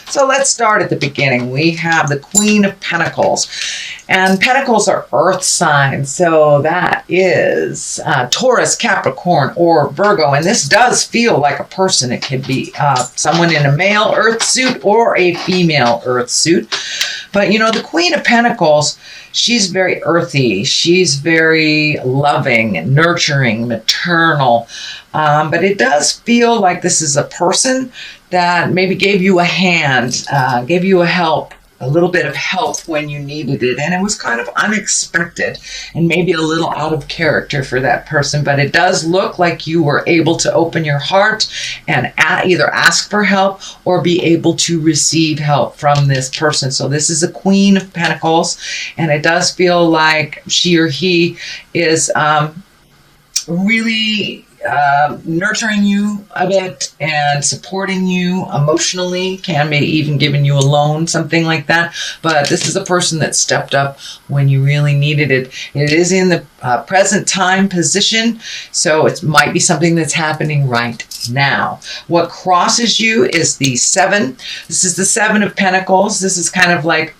So let's start at the beginning. We have the Queen of Pentacles. And Pentacles are earth signs. So that is Taurus, Capricorn, or Virgo. And this does feel like a person. It could be someone in a male earth suit or a female earth suit. But, you know, the Queen of Pentacles, she's very earthy. She's very loving, nurturing, maternal. But it does feel like this is a person that maybe gave you a hand, gave you a little bit of help when you needed it. And it was kind of unexpected and maybe a little out of character for that person. But it does look like you were able to open your heart and either ask for help or be able to receive help from this person. So this is a Queen of Pentacles. And it does feel like she or he is really nurturing you a bit and supporting you emotionally, can be even giving you a loan, something like that. But this is a person that stepped up when you really needed it. It is in the present time position, so it might be something that's happening right now. What crosses you is the 7. This is the 7 of Pentacles. This is kind of like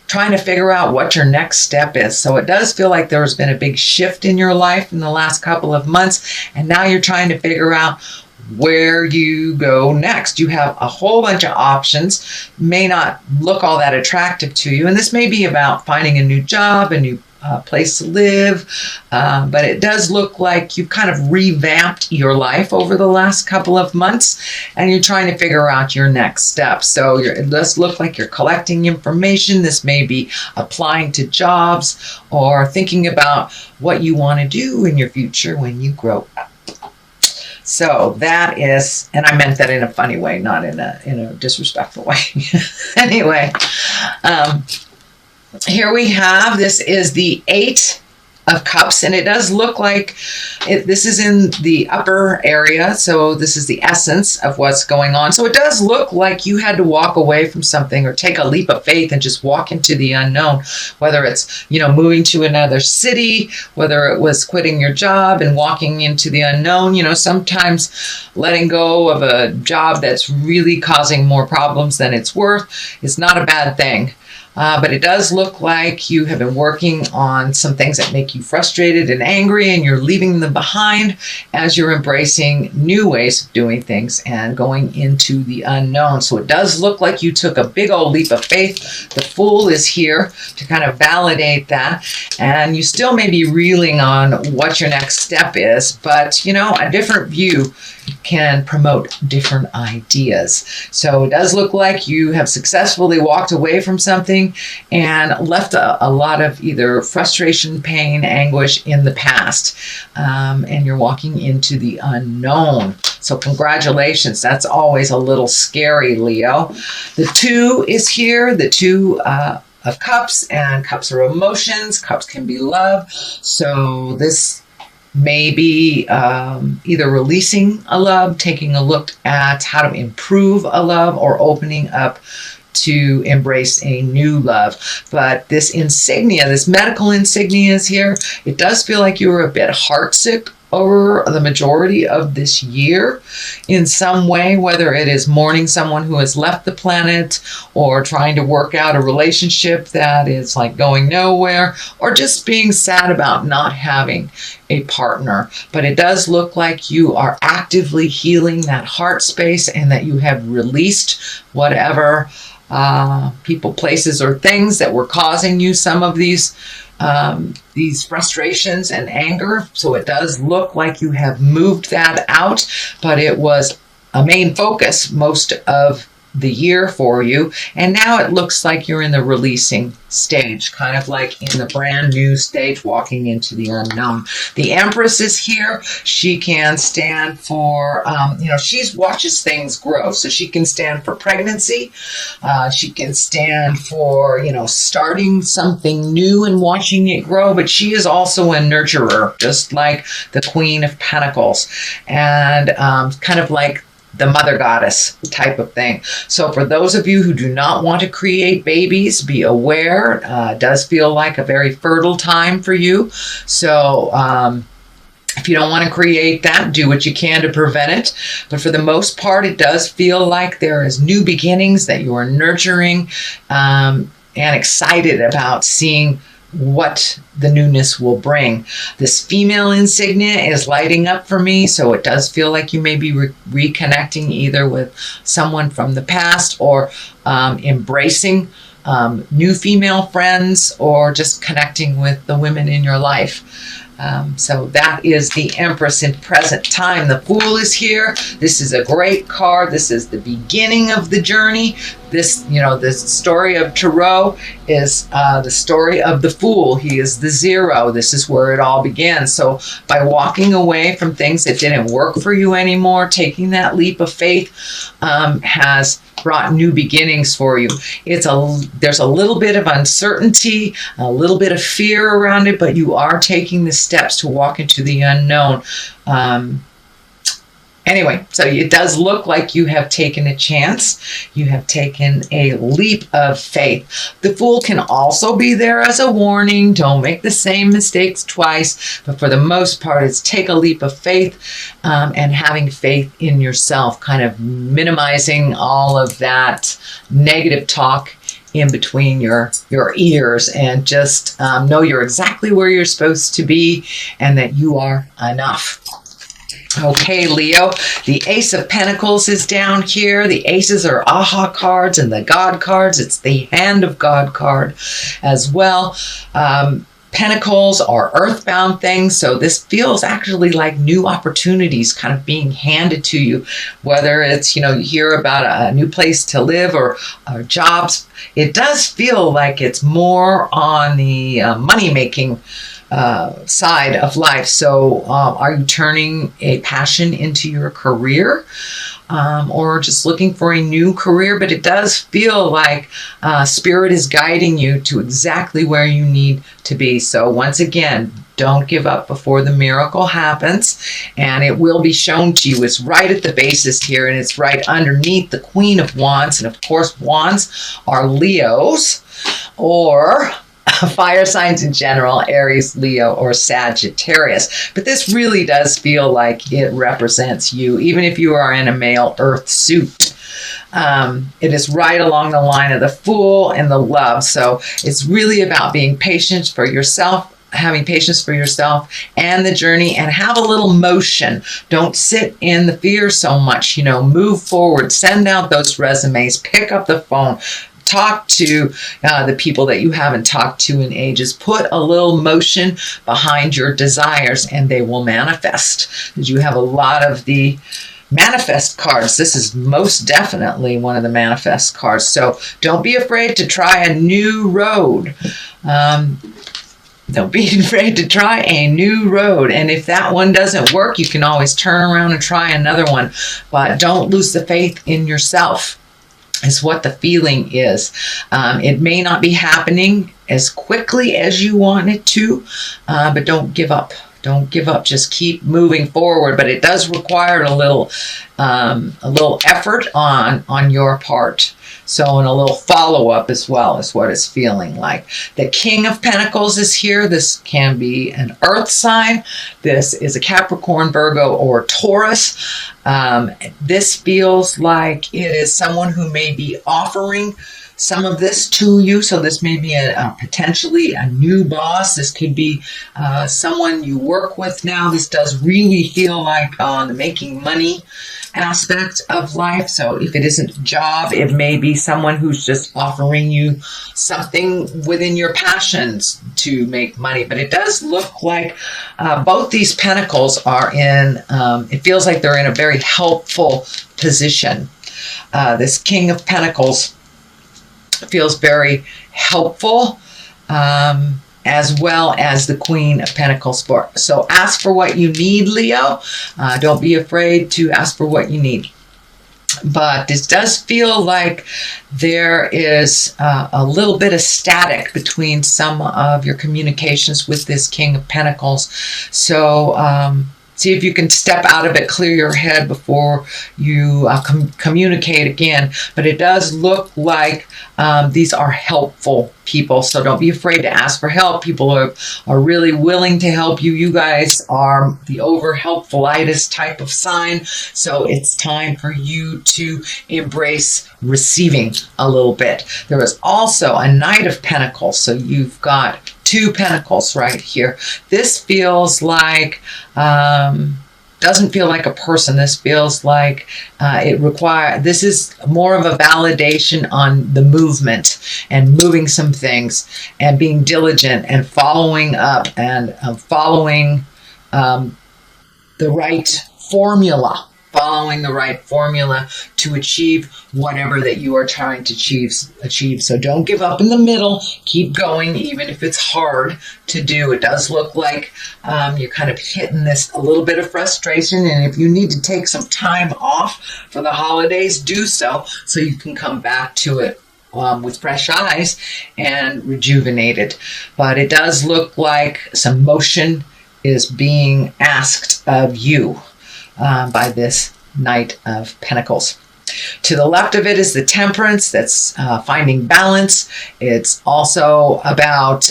trying to figure out what your next step is. So it does feel like there's been a big shift in your life in the last couple of months, and now you're trying to figure out where you go next. You have a whole bunch of options, may not look all that attractive to you, and this may be about finding a new job, a new place to live, but it does look like you've kind of revamped your life over the last couple of months, and you're trying to figure out your next step. So it does look like you're collecting information. This may be applying to jobs or thinking about what you want to do in your future when you grow up. So that is, and I meant that in a funny way, not in a disrespectful way. Anyway, here we have, this is the 8 of Cups, and it does look like this is in the upper area, so this is the essence of what's going on. So it does look like you had to walk away from something or take a leap of faith and just walk into the unknown, whether it's, you know, moving to another city, whether it was quitting your job and walking into the unknown. You know, sometimes letting go of a job that's really causing more problems than it's worth is not a bad thing. But it does look like you have been working on some things that make you frustrated and angry, and you're leaving them behind as you're embracing new ways of doing things and going into the unknown. So it does look like you took a big old leap of faith. The Fool is here to kind of validate that, and you still may be reeling on what your next step is, but, you know, a different view can promote different ideas. So it does look like you have successfully walked away from something and left a lot of either frustration, pain, anguish in the past, and you're walking into the unknown. So congratulations. That's always a little scary, Leo. The 2 is here, the 2 of Cups, and Cups are emotions. Cups can be love. So this maybe either releasing a love, taking a look at how to improve a love, or opening up to embrace a new love. But this insignia, this medical insignia is here. It does feel like you were a bit heartsick over the majority of this year in some way, whether it is mourning someone who has left the planet, or trying to work out a relationship that is like going nowhere, or just being sad about not having a partner. But it does look like you are actively healing that heart space, and that you have released whatever people, places, or things that were causing you some of these frustrations and anger. So it does look like you have moved that out, but it was a main focus most of the year for you. And now it looks like you're in the releasing stage, kind of like in the brand new stage, walking into the unknown. The Empress is here. She can stand for, she watches things grow. So she can stand for pregnancy. She can stand for, starting something new and watching it grow. But she is also a nurturer, just like the Queen of Pentacles. And kind of like the mother goddess type of thing. So for those of you who do not want to create babies, be aware. It does feel like a very fertile time for you. So If you don't want to create that, do what you can to prevent it. But for the most part, it does feel like there is new beginnings that you are nurturing, and excited about seeing what the newness will bring. This female insignia is lighting up for me, so it does feel like you may be reconnecting either with someone from the past, or embracing new female friends, or just connecting with the women in your life. So that is the Empress in present time. The Fool is here. This is a great card. This is the beginning of the journey. This, this story of Tarot is the story of the Fool. He is the zero. This is where it all begins. So by walking away from things that didn't work for you anymore, taking that leap of faith has brought new beginnings for you. There's a little bit of uncertainty, a little bit of fear around it, but you are taking the steps to walk into the unknown. Anyway, so it does look like you have taken a chance. You have taken a leap of faith. The Fool can also be there as a warning. Don't make the same mistakes twice. But for the most part, it's take a leap of faith, and having faith in yourself, kind of minimizing all of that negative talk in between your ears, and just know you're exactly where you're supposed to be, and that you are enough. Okay, Leo, the Ace of Pentacles is down here. The aces are aha cards, and the God cards, it's the Hand of God card as well. Pentacles are earthbound things, so this feels actually like new opportunities kind of being handed to you, whether it's, you hear about a new place to live, or jobs. It does feel like it's more on the money-making side of life. So are you turning a passion into your career, or just looking for a new career? But it does feel like Spirit is guiding you to exactly where you need to be. So once again, don't give up before the miracle happens, and it will be shown to you. It's right at the basis here, and it's right underneath the Queen of Wands. And of course, Wands are Leos, or fire signs in general, Aries, Leo, or Sagittarius. But this really does feel like it represents you, even if you are in a male earth suit. It is right along the line of the Fool and the Love. So it's really about being patient for yourself, having patience for yourself and the journey, and have a little motion. Don't sit in the fear so much, move forward, send out those resumes, pick up the phone, talk to the people that you haven't talked to in ages. Put a little motion behind your desires, and they will manifest. You have a lot of the manifest cards. This is most definitely one of the manifest cards. So don't be afraid to try a new road. Don't be afraid to try a new road. And if that one doesn't work, you can always turn around and try another one. But don't lose the faith in yourself, is what the feeling is. It may not be happening as quickly as you want it to, but don't give up. Don't give up. Just keep moving forward. But it does require a little effort on your part. So, and a little follow-up as well is what it's feeling like. The King of Pentacles is here. This can be an earth sign. This is a Capricorn, Virgo, or Taurus. This feels like it is someone who may be offering some of this to you. So this may be potentially a new boss. This could be someone you work with now. This does really feel like on the making money aspect of life. So if it isn't a job, it may be someone who's just offering you something within your passions to make money. But it does look like both these pentacles are in, it feels like they're in a very helpful position. This King of Pentacles feels very helpful, as well as the Queen of Pentacles. So ask for what you need, Leo. Don't be afraid to ask for what you need. But this does feel like there is a little bit of static between some of your communications with this King of Pentacles. So See if you can step out of it, clear your head before you communicate again. But it does look like these are helpful people. So don't be afraid to ask for help. People are really willing to help you. You guys are the over helpfulitis type of sign. So it's time for you to embrace receiving a little bit. There is also a Knight of Pentacles. So you've got 2 pentacles right here. This feels like, doesn't feel like a person. This feels like this is more of a validation on the movement and moving some things and being diligent and following up and following the right formula. Following the right formula to achieve whatever that you are trying to achieve. So don't give up in the middle. Keep going, even if it's hard to do. It does look like you're kind of hitting this a little bit of frustration. And if you need to take some time off for the holidays, do so you can come back to it with fresh eyes and rejuvenated. But it does look like some motion is being asked of you. By this Knight of Pentacles. To the left of it is the Temperance. That's finding balance. It's also about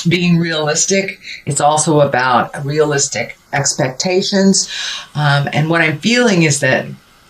being realistic. It's also about realistic expectations. And what I'm feeling is that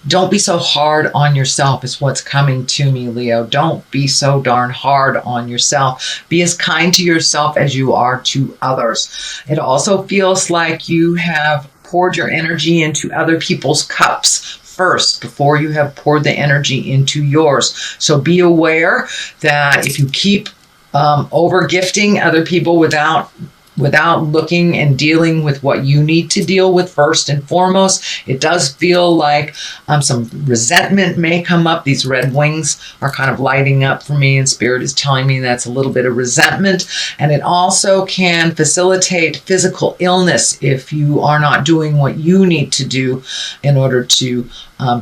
don't be so hard on yourself is what's coming to me, Leo. Don't be so darn hard on yourself. Be as kind to yourself as you are to others. It also feels like you have poured your energy into other people's cups first before you have poured the energy into yours. So be aware that if you keep over gifting other people without looking and dealing with what you need to deal with first and foremost, it does feel like some resentment may come up. These red wings are kind of lighting up for me, and Spirit is telling me that's a little bit of resentment. And it also can facilitate physical illness if you are not doing what you need to do in order to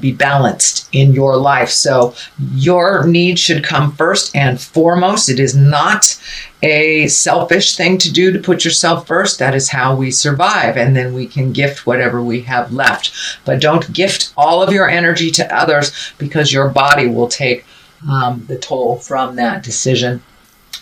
be balanced in your life. So your needs should come first and foremost. It is not a selfish thing to do to put yourself first. That is how we survive, and then we can gift whatever we have left. But don't gift all of your energy to others, because your body will take the toll from that decision.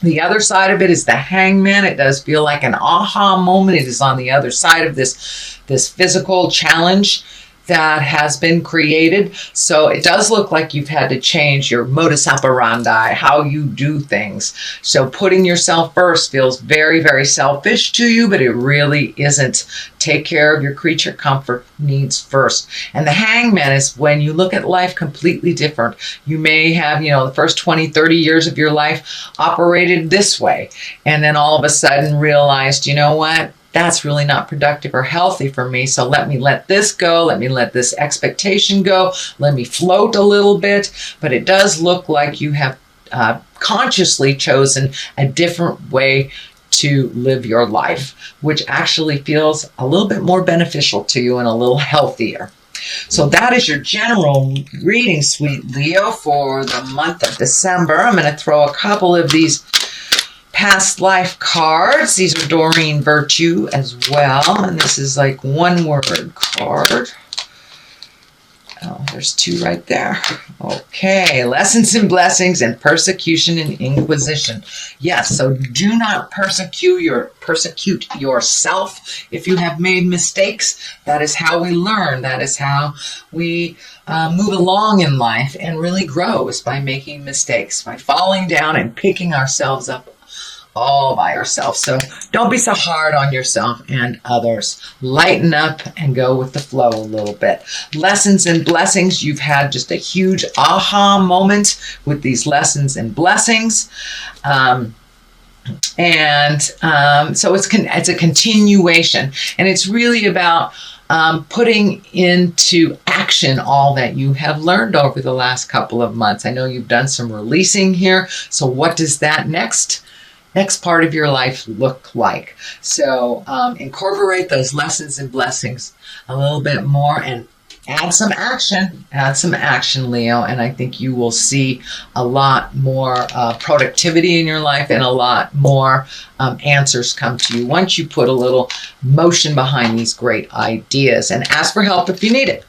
The other side of it is the Hangman. It does feel like an aha moment. It is on the other side of this physical challenge that has been created. So it does look like you've had to change your modus operandi, how you do things. So putting yourself first feels very, very selfish to you, but it really isn't. Take care of your creature comfort needs first. And the Hangman is when you look at life completely different. You may have, the first 20, 30 years of your life operated this way, and then all of a sudden realized, you know what? That's really not productive or healthy for me. So let me let this go. Let me let this expectation go. Let me float a little bit. But it does look like you have consciously chosen a different way to live your life, which actually feels a little bit more beneficial to you and a little healthier. So that is your general reading, sweet Leo, for the month of December. I'm going to throw a couple of these past life cards. These are Doreen Virtue as well. And this is like one word card. Oh, there's 2 right there. Okay. Lessons and blessings and persecution and inquisition. Yes. So do not persecute yourself if you have made mistakes. That is how we learn. That is how we move along in life and really grow, is by making mistakes, by falling down and picking ourselves up all by ourselves. So don't be so hard on yourself and others. Lighten up and go with the flow a little bit. Lessons and blessings. You've had just a huge aha moment with these lessons and blessings. So it's a continuation, and it's really about putting into action all that you have learned over the last couple of months. I know you've done some releasing here. So what does that next part of your life look like? So incorporate those lessons and blessings a little bit more, and Add some action, Leo, and I think you will see a lot more productivity in your life and a lot more answers come to you once you put a little motion behind these great ideas. And ask for help if you need it.